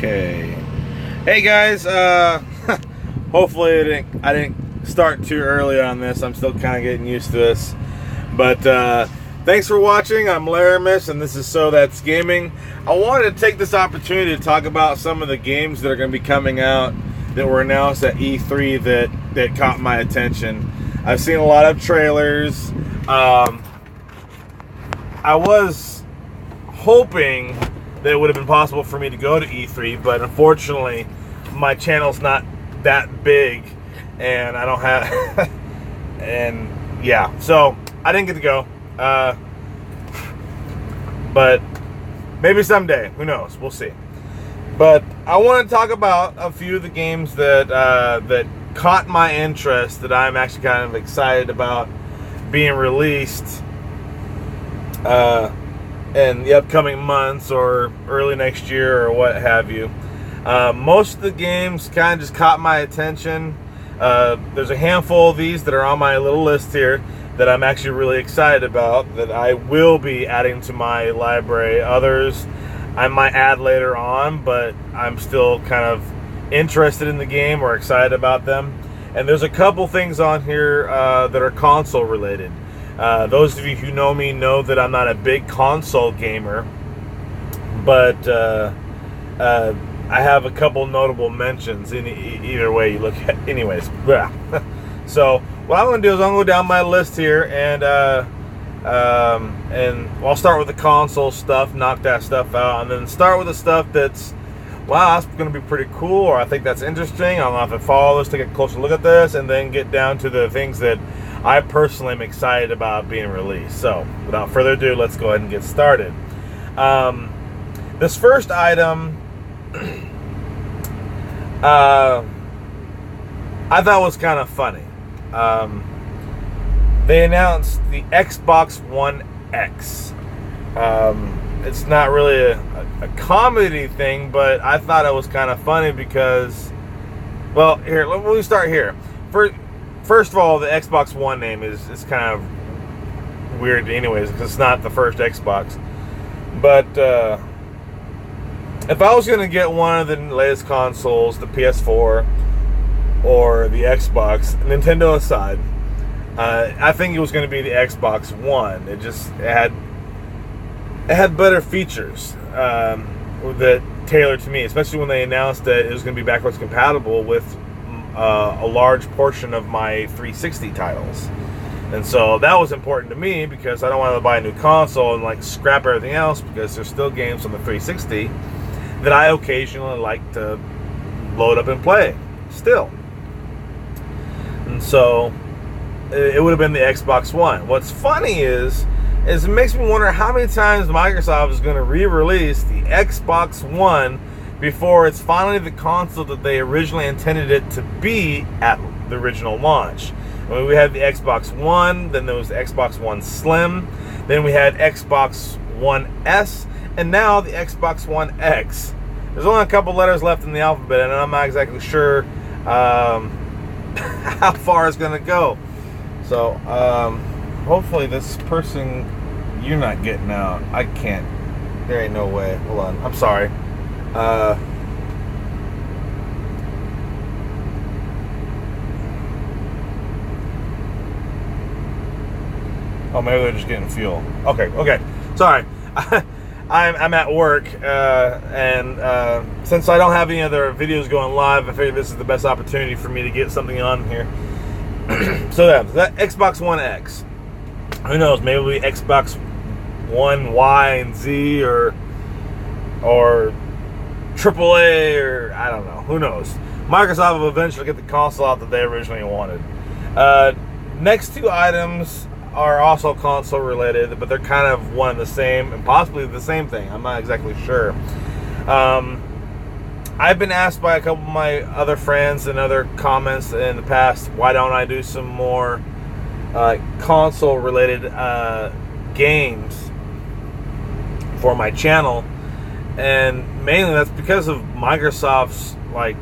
Okay. Hey guys, hopefully I didn't start too early on this. I'm still kind of getting used to this. But thanks for watching. I'm Laramus and this is So That's Gaming. I wanted to take this opportunity to talk about some of the games that are going to be coming out that were announced at E3 that caught my attention. I've seen a lot of trailers. I was hoping that it would have been possible for me to go to E3, but unfortunately my channel's not that big and I don't have and yeah, so I didn't get to go, but maybe someday, who knows, we'll see. But I want to talk about a few of the games that that caught my interest, that I'm actually kind of excited about being released in the upcoming months or early next year or what have you. Most of the games kind of just caught my attention. There's a handful of these that are on my little list here that I'm actually really excited about, that I will be adding to my library. Others I might add later on, but I'm still kind of interested in the game or excited about them. And there's a couple things on here that are console related. Those of you who know me know that I'm not a big console gamer, but I have a couple notable mentions in either way you look at. Anyways, so what I'm going to do is I'm going to go down my list here and I'll start with the console stuff, knock that stuff out, and then start with the stuff that's, wow, that's going to be pretty cool, or I think that's interesting. I don't know if I follow this, take a closer look at this, and then get down to the things that I personally am excited about being released. So, without further ado, let's go ahead and get started. This first item, I thought was kind of funny. They announced the Xbox One X. It's not really a comedy thing, but I thought it was kind of funny because, well, here, let me start here. First of all, the Xbox One name is kind of weird anyways, because it's not the first Xbox. But if I was going to get one of the latest consoles, the PS4 or the Xbox, Nintendo aside, I think it was going to be the Xbox One. It had better features that tailored to me, especially when they announced that it was going to be backwards compatible with a large portion of my 360 titles. And so that was important to me because I don't want to buy a new console and like scrap everything else, because there's still games on the 360 that I occasionally like to load up and play still. And so it would have been the Xbox One. What's funny is it makes me wonder how many times Microsoft is going to re-release the Xbox One before it's finally the console that they originally intended it to be at the original launch. I mean, we had the Xbox One, then there was the Xbox One Slim, then we had Xbox One S, and now the Xbox One X. There's only a couple letters left in the alphabet, and I'm not exactly sure how far it's going to go. So, hopefully this person, you're not getting out. I can't. There ain't no way. Hold on. I'm sorry. Oh, maybe they're just getting fuel. Okay. Sorry. I'm at work, and since I don't have any other videos going live, I figured this is the best opportunity for me to get something on here. So that Xbox One X. Who knows? Maybe Xbox One Y and Z or AAA, or I don't know. Who knows? Microsoft will eventually get the console out that they originally wanted. Next two items are also console related, but they're kind of one and the same, and possibly the same thing. I'm not exactly sure. I've been asked by a couple of my other friends and other comments in the past, why don't I do some more console related games for my channel? And mainly that's because of Microsoft's, like,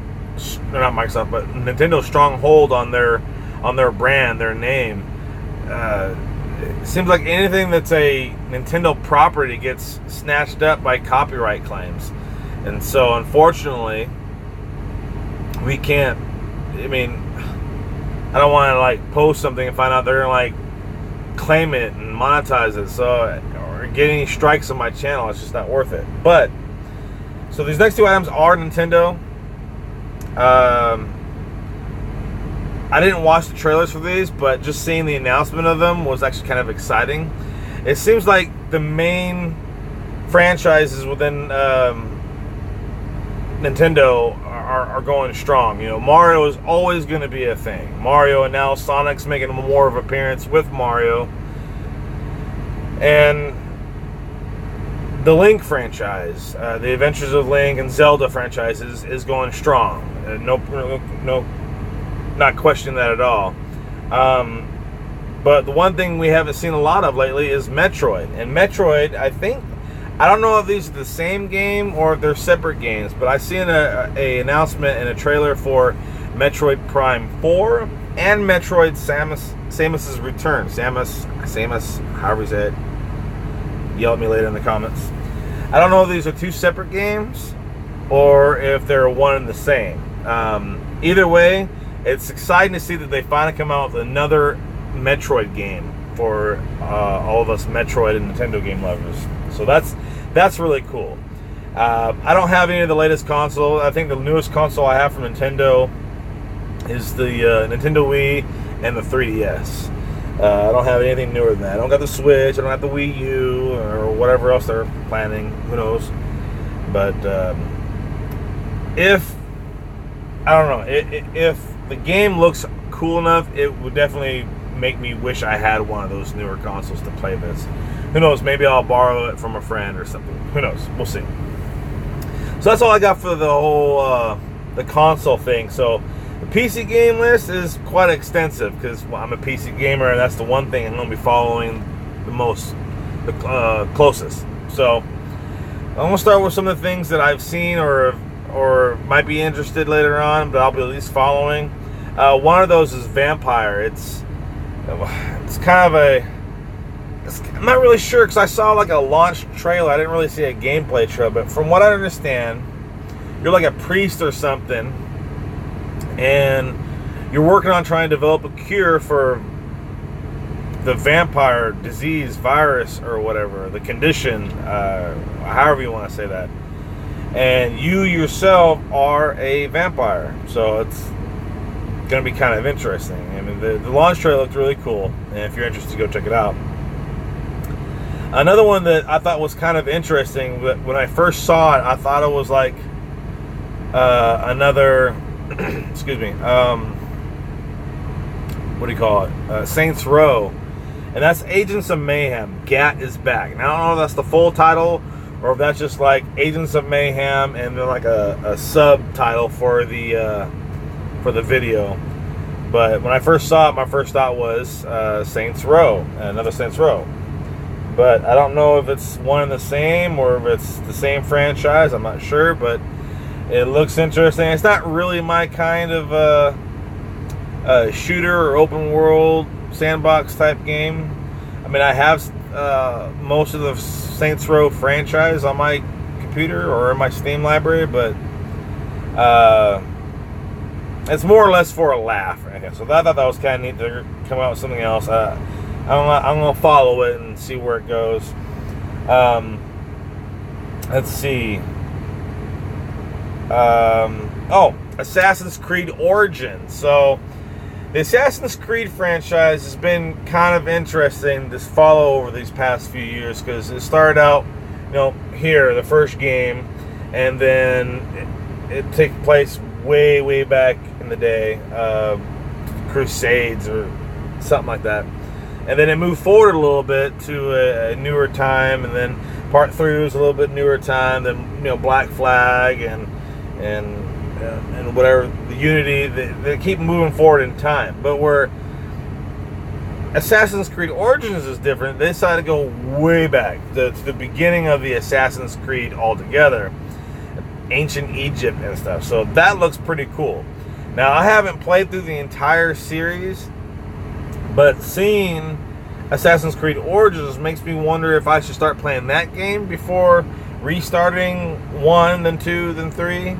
not Microsoft, but Nintendo's stronghold on their brand, their name. It seems like anything that's a Nintendo property gets snatched up by copyright claims. And so, unfortunately, we can't. I mean, I don't want to like post something and find out they're gonna like claim it and monetize it. So, or get any strikes on my channel, it's just not worth it. But so these next two items are Nintendo. I didn't watch the trailers for these, but just seeing the announcement of them was actually kind of exciting. It seems like the main franchises within Nintendo are going strong. You know, Mario is always going to be a thing. Mario, and now Sonic's making more of an appearance with Mario. And the Link franchise, the Adventures of Link and Zelda franchises is going strong. No, not questioning that at all. But the one thing we haven't seen a lot of lately is Metroid. And Metroid, I don't know if these are the same game or if they're separate games, but I seen a announcement and a trailer for Metroid Prime 4 and Metroid Samus's Return. Samus, however you say it. Yell at me later in the comments. I don't know if these are two separate games or if they're one and the same. Either way, it's exciting to see that they finally come out with another Metroid game for all of us Metroid and Nintendo game lovers. So that's really cool. I don't have any of the latest console. I think the newest console I have from Nintendo is the Nintendo Wii and the 3DS. I don't have anything newer than that. I don't got the Switch. I don't have the Wii U or whatever else they're planning. Who knows? But if the game looks cool enough, it would definitely make me wish I had one of those newer consoles to play this. Who knows? Maybe I'll borrow it from a friend or something. Who knows? We'll see. So that's all I got for the whole the console thing. So the PC game list is quite extensive because I'm a PC gamer, and that's the one thing I'm going to be following the closest. So I'm going to start with some of the things that I've seen or might be interested later on, but I'll be at least following. One of those is Vampire. It's kind of I'm not really sure because I saw like a launch trailer. I didn't really see a gameplay trailer, but from what I understand, you're like a priest or something, and you're working on trying to develop a cure for the vampire disease, virus, or whatever, the condition, however you want to say that. And you yourself are a vampire, so it's going to be kind of interesting. I mean, the launch trailer looked really cool, and if you're interested, go check it out. Another one that I thought was kind of interesting, but when I first saw it, I thought it was like another, excuse me, what do you call it? Saints Row. And that's Agents of Mayhem. GAT is back. Now, I don't know if that's the full title or if that's just like Agents of Mayhem and then like a subtitle for the video. But when I first saw it, my first thought was Saints Row, another Saints Row. But I don't know if it's one and the same or if it's the same franchise. I'm not sure, but it looks interesting. It's not really my kind of shooter or open world sandbox type game. I mean, I have most of the Saints Row franchise on my computer or in my Steam library, but it's more or less for a laugh. Okay, so I thought that was kind of neat to come out with something else. I'm going to follow it and see where it goes. Let's see. Assassin's Creed Origins. So the Assassin's Creed franchise has been kind of interesting to follow over these past few years because it started out, here, the first game, and then it took place way back in the day, Crusades or something like that. And then it moved forward a little bit to a newer time, and then Part 3 was a little bit newer time. Then Black Flag and whatever, the Unity. They keep moving forward in time. But where Assassin's Creed Origins is different, they decided to go way back to the beginning of the Assassin's Creed altogether, ancient Egypt and stuff. So that looks pretty cool. Now I haven't played through the entire series, but seeing Assassin's Creed Origins makes me wonder if I should start playing that game before restarting 1, then 2, then 3,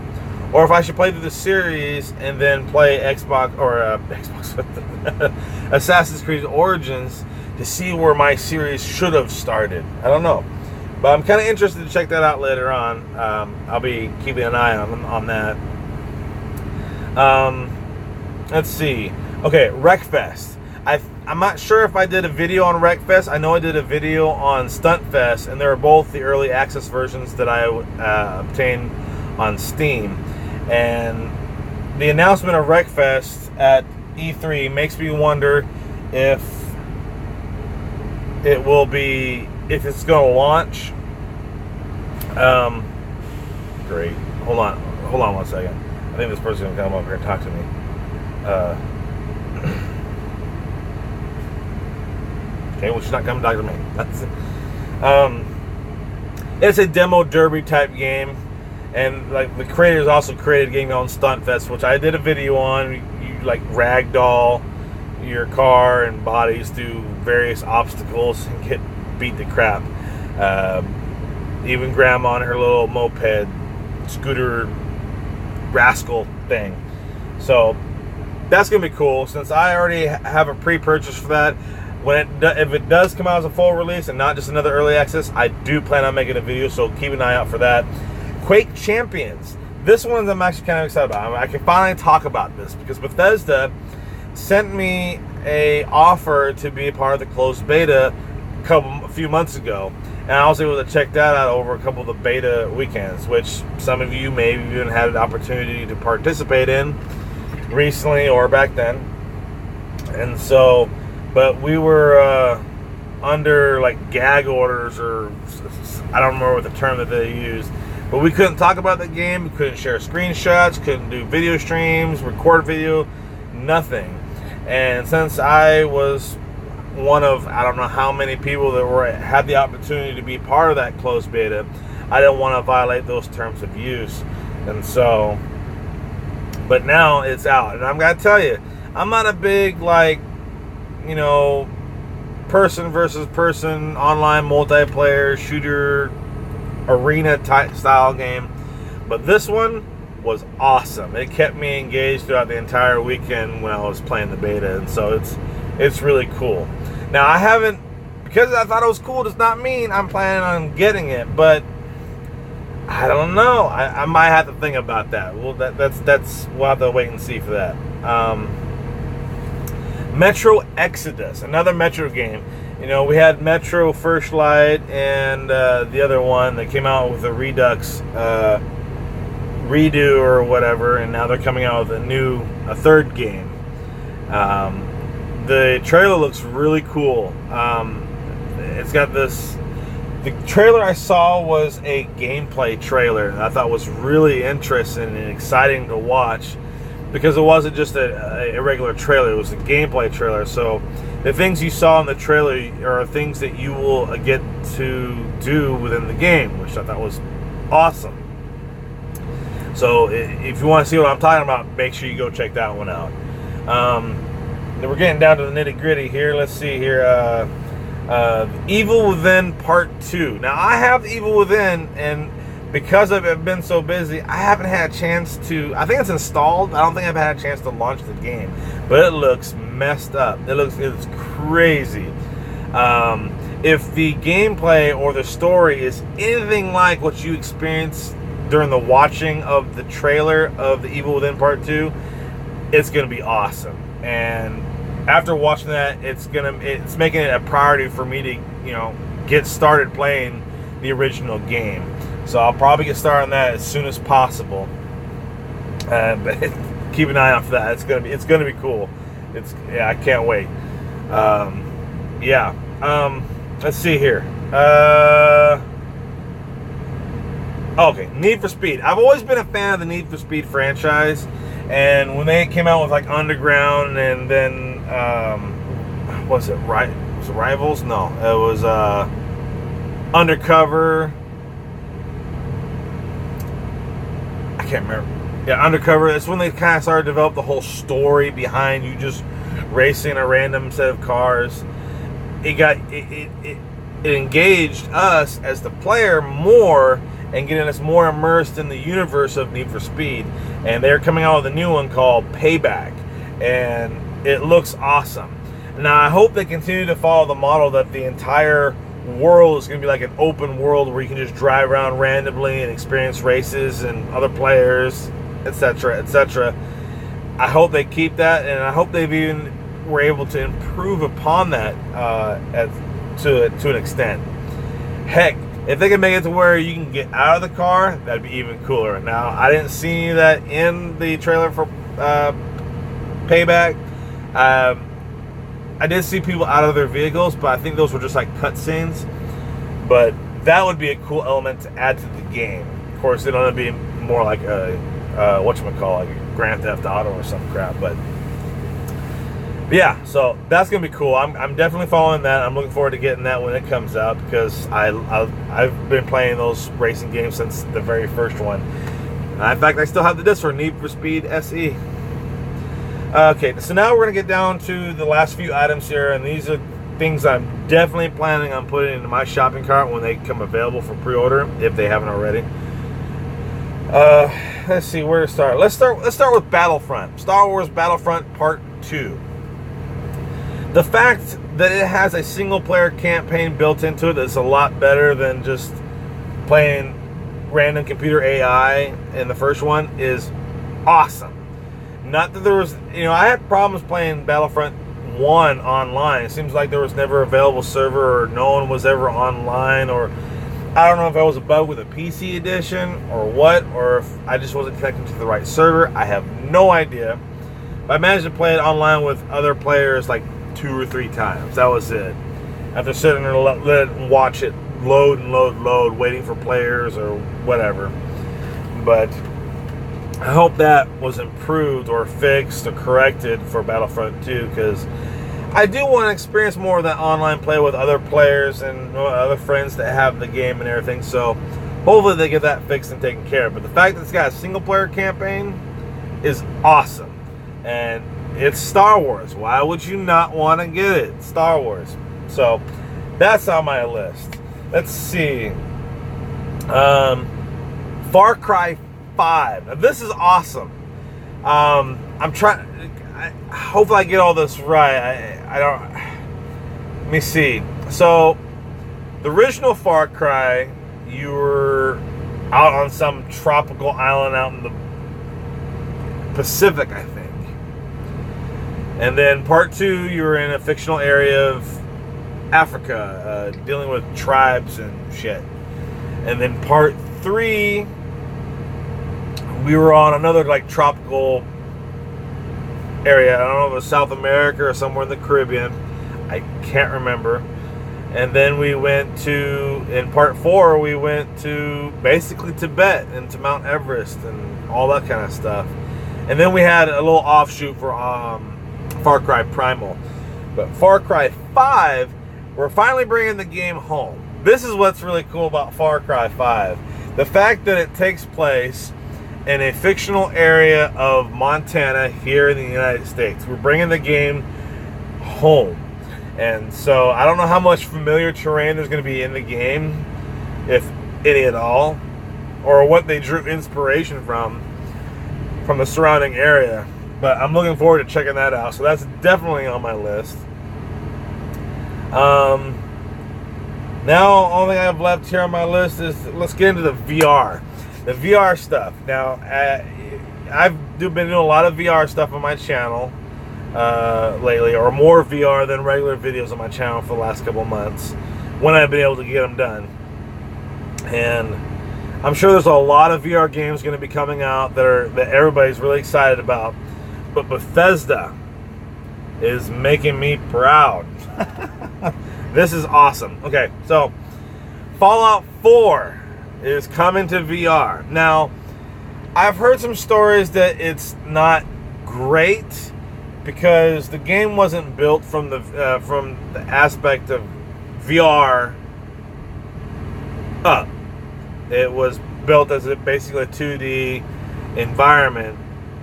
or if I should play through the series and then play Assassin's Creed Origins to see where my series should have started. I don't know, but I'm kind of interested to check that out later on. I'll be keeping an eye on that. Let's see. Okay, Wreckfest. I'm not sure if I did a video on Wreckfest. I know I did a video on Stuntfest, and they were both the early access versions that I obtained on Steam. And the announcement of Wreckfest at E3 makes me wonder if it's going to launch. Great. Hold on 1 second. I think this person's going to come over here and talk to me. Okay, well, she's not coming to talk to me. It's a demo derby type game, and like the creators also created a game called Stuntfest, which I did a video on. You like ragdoll your car and bodies through various obstacles and get beat to crap. Even grandma on her little moped, scooter, rascal thing. So that's gonna be cool. Since I already have a pre-purchase for that, if it does come out as a full release and not just another early access, I do plan on making a video, so keep an eye out for that. Quake Champions. This one I'm actually kind of excited about. I can finally talk about this because Bethesda sent me a offer to be a part of the closed beta a few months ago, and I was able to check that out over a couple of the beta weekends, which some of you may have even had an opportunity to participate in recently or back then. And so, but we were under like gag orders, or I don't remember what the term that they used, but we couldn't talk about the game, we couldn't share screenshots, couldn't do video streams, record video, nothing. And since I was one of I don't know how many people that had the opportunity to be part of that closed beta, I didn't want to violate those terms of use. And so, but now it's out, and I'm gonna tell you, I'm not a big person versus person online multiplayer shooter arena type style game, but this one was awesome. It kept me engaged throughout the entire weekend when I was playing the beta, and so it's really cool. Now I haven't, because I thought it was cool, does not mean I'm planning on getting it, but I don't know. I might have to think about that. Well, that's we'll have to wait and see for that. Metro Exodus, another Metro game. We had Metro First Light and the other one that came out with a Redux redo or whatever, and now they're coming out with a third game. The trailer looks really cool. It's got this. The trailer I saw was a gameplay trailer that I thought was really interesting and exciting to watch, because it wasn't just a regular trailer, it was a gameplay trailer. So the things you saw in the trailer are things that you will get to do within the game, which I thought was awesome. So if you want to see what I'm talking about, make sure you go check that one out. We're getting down to the nitty gritty here. Let's see here. Evil Within Part 2. Now I have Evil Within, and because I've been so busy, I haven't had a chance to. I think it's installed. I don't think I've had a chance to launch the game, but it looks messed up. It's crazy. If the gameplay or the story is anything like what you experienced during the watching of the trailer of the Evil Within Part 2, it's gonna be awesome. And after watching that, it's making it a priority for me to get started playing the original game. So I'll probably get started on that as soon as possible. But keep an eye out for that. It's gonna be cool. I can't wait. Let's see here. Okay, Need for Speed. I've always been a fan of the Need for Speed franchise, and when they came out with like Underground, and then was it Rivals? No, it was Undercover. I can't remember. Yeah, Undercover. That's when they kind of started to develop the whole story behind you just racing a random set of cars. It engaged us as the player more and getting us more immersed in the universe of Need for Speed. And they're coming out with a new one called Payback, and it looks awesome. Now, I hope they continue to follow the model that the entire world is going to be like an open world where you can just drive around randomly and experience races and other players, etc., etc. I hope they keep that, and I hope they've even were able to improve upon that to an extent. Heck, if they can make it to where you can get out of the car, that'd be even cooler. Now, I didn't see that in the trailer for Payback. I did see people out of their vehicles, but I think those were just like cutscenes. But that would be a cool element to add to the game. Of course, it'll only be more like a whatchamacallit, like a Grand Theft Auto or some crap. But yeah, so that's gonna be cool. I'm definitely following that. I'm looking forward to getting that when it comes out, because I've been playing those racing games since the very first one. In fact, I still have the disc for Need for Speed SE. Okay, so now we're gonna get down to the last few items here, and these are things I'm definitely planning on putting into my shopping cart when they come available for pre-order, if they haven't already. Let's see where to start. Let's start with Battlefront. Star Wars Battlefront Part 2. The fact that it has a single-player campaign built into it is a lot better than just playing random computer AI in the first one is awesome. Not that there was, I had problems playing Battlefront 1 online. It seems like there was never an available server, or no one was ever online, or I don't know if I was a bug with a PC edition or what, or if I just wasn't connected to the right server. I have no idea. But I managed to play it online with other players like 2 or 3 times. That was it. After sitting there and watch it load and load, waiting for players or whatever. But I hope that was improved or fixed or corrected for Battlefront 2, because I do want to experience more of that online play with other players and other friends that have the game and everything. So hopefully they get that fixed and taken care of. But the fact that it's got a single player campaign is awesome. And it's Star Wars. Why would you not want to get it? Star Wars. So that's on my list. Let's see. Far Cry 5. Now, this is awesome. I'm trying. Hopefully I get all this right. I don't. Let me see. So the original Far Cry, you were out on some tropical island out in the Pacific, I think. And then Part 2, you were in a fictional area of Africa, dealing with tribes and shit. And then Part 3, we were on another like tropical area. I don't know if it was South America or somewhere in the Caribbean. I can't remember. And then we went to, in Part 4, we went to basically Tibet and to Mount Everest and all that kind of stuff. And then we had a little offshoot for Far Cry Primal. But Far Cry 5, we're finally bringing the game home. This is what's really cool about Far Cry 5. The fact that it takes place in a fictional area of Montana here in the United States. We're bringing the game home. And so I don't know how much familiar terrain there's going to be in the game, if any at all, or what they drew inspiration from the surrounding area. But I'm looking forward to checking that out. So that's definitely on my list. Now, all thing I have left here on my list is, let's get into the VR. The VR stuff. Now, I've been doing a lot of VR stuff on my channel lately, or more VR than regular videos on my channel for the last couple of months, when I've been able to get them done. And I'm sure there's a lot of VR games going to be coming out that everybody's really excited about. But Bethesda is making me proud. This is awesome. Okay, so Fallout 4 is coming to VR. Now, I've heard some stories that it's not great because the game wasn't built from the aspect of VR up. It was built as basically a 2D environment,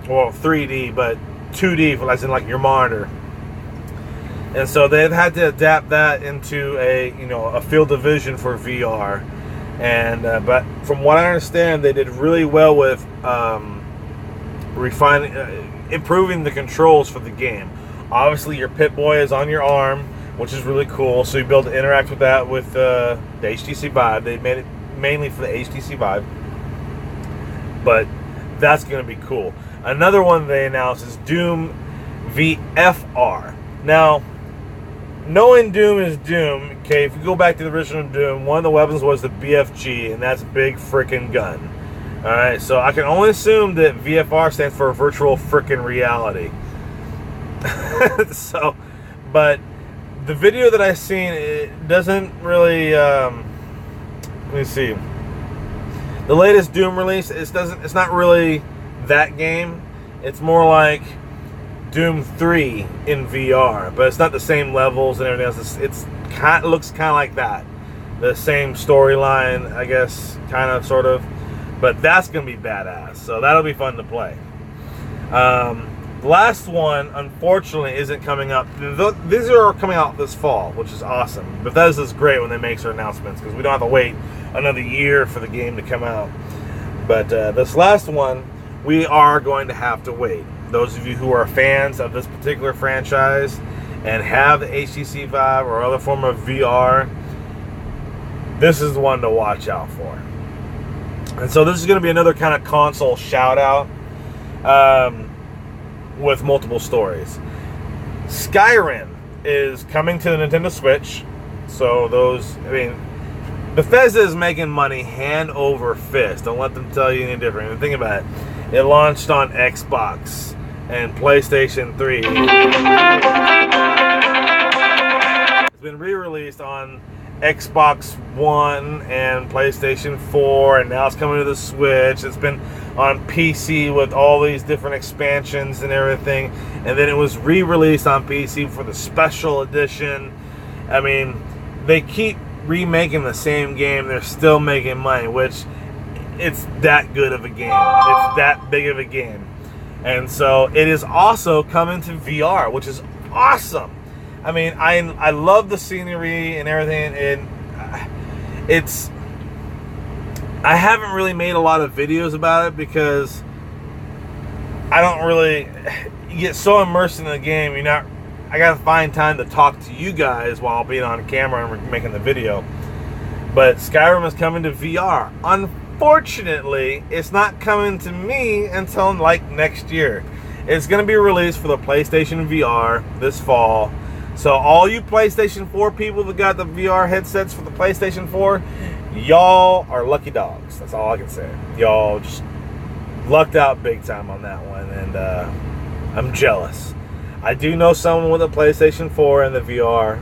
well, 3D, but 2D, as in like your monitor. And so they've had to adapt that into a field of vision for VR. And but from what I understand, they did really well with improving the controls for the game. Obviously, your Pip-Boy is on your arm, which is really cool. So you'll be able to interact with that with the HTC Vive. They made it mainly for the HTC Vive, but that's going to be cool. Another one they announced is Doom VFR. Now, knowing Doom is Doom, okay, if you go back to the original Doom, one of the weapons was the BFG, and that's a big freaking gun. Alright, so I can only assume that VFR stands for virtual freaking reality. So, but the video that I've seen, it doesn't really, let me see. The latest Doom release, it's not really that game. It's more like Doom 3 in VR, but it's not the same levels and everything else. It looks kind of like that. The same storyline, I guess, kind of, sort of. But that's going to be badass, so that'll be fun to play. The last one, unfortunately, isn't coming up. These are coming out this fall, which is awesome. Bethesda's great when they make their announcements, because we don't have to wait another year for the game to come out. But this last one, we are going to have to wait. Those of you who are fans of this particular franchise and have the HTC Vive or other form of VR, this is the one to watch out for. And so this is going to be another kind of console shout out with multiple stories. Skyrim is coming to the Nintendo Switch. So Bethesda is making money hand over fist. Don't let them tell you any different. And think about it. It launched on Xbox and PlayStation 3. It's been re-released on Xbox One and PlayStation 4, and now it's coming to the Switch. It's been on PC with all these different expansions and everything, and then it was re-released on PC for the special edition. I mean, they keep remaking the same game. They're still making money, which it's that good of a game. It's that big of a game. And so it is also coming to VR, which is awesome. I mean, I love the scenery and everything, and I haven't really made a lot of videos about it because I don't really, you get so immersed in the game, I gotta find time to talk to you guys while being on camera and making the video. But Skyrim is coming to VR. Unfortunately, it's not coming to me until like next year. It's going to be released for the PlayStation VR this fall. So all you PlayStation 4 people that got the VR headsets for the PlayStation 4, y'all are lucky dogs. That's all I can say. Y'all just lucked out big time on that one, and I'm jealous. I do know someone with a PlayStation 4 and the VR,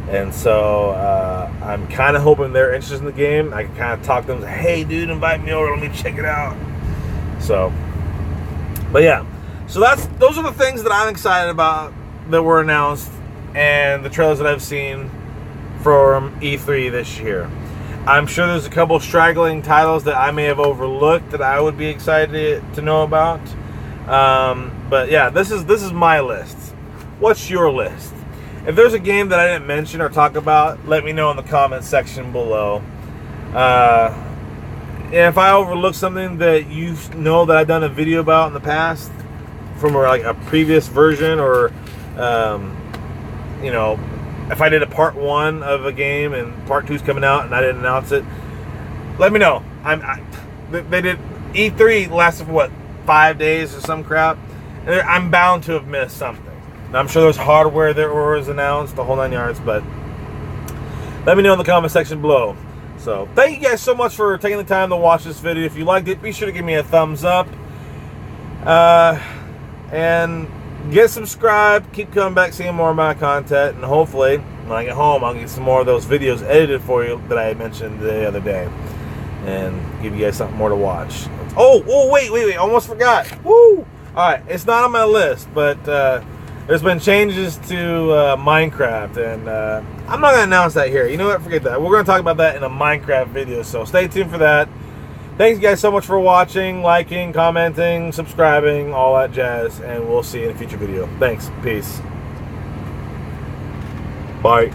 and so I'm kind of hoping they're interested in the game. I can kind of talk to them and say, hey dude, invite me over, let me check it out. So, but yeah, so those are the things that I'm excited about that were announced and the trailers that I've seen from E3 this year. I'm sure there's a couple straggling titles that I may have overlooked that I would be excited to know about. But yeah, this is my list. What's your list? If there's a game that I didn't mention or talk about, let me know in the comment section below. If I overlooked something that you know that I've done a video about in the past from like a previous version, or if I did a part 1 of a game and part 2's coming out and I didn't announce it, let me know. They did E3 lasted for what, 5 days or some crap, and I'm bound to have missed something. Now, I'm sure there's hardware that was announced, the whole 9 yards, but let me know in the comment section below. So thank you guys so much for taking the time to watch this video. If you liked it, be sure to give me a thumbs up, and get subscribed. Keep coming back, seeing more of my content, and hopefully when I get home I'll get some more of those videos edited for you that I mentioned the other day, and give you guys something more to watch. Oh wait, almost forgot. Woo! Alright, it's not on my list, but there's been changes to Minecraft, and I'm not going to announce that here. You know what? Forget that. We're going to talk about that in a Minecraft video, so stay tuned for that. Thanks, guys, so much for watching, liking, commenting, subscribing, all that jazz, and we'll see you in a future video. Thanks. Peace. Bye.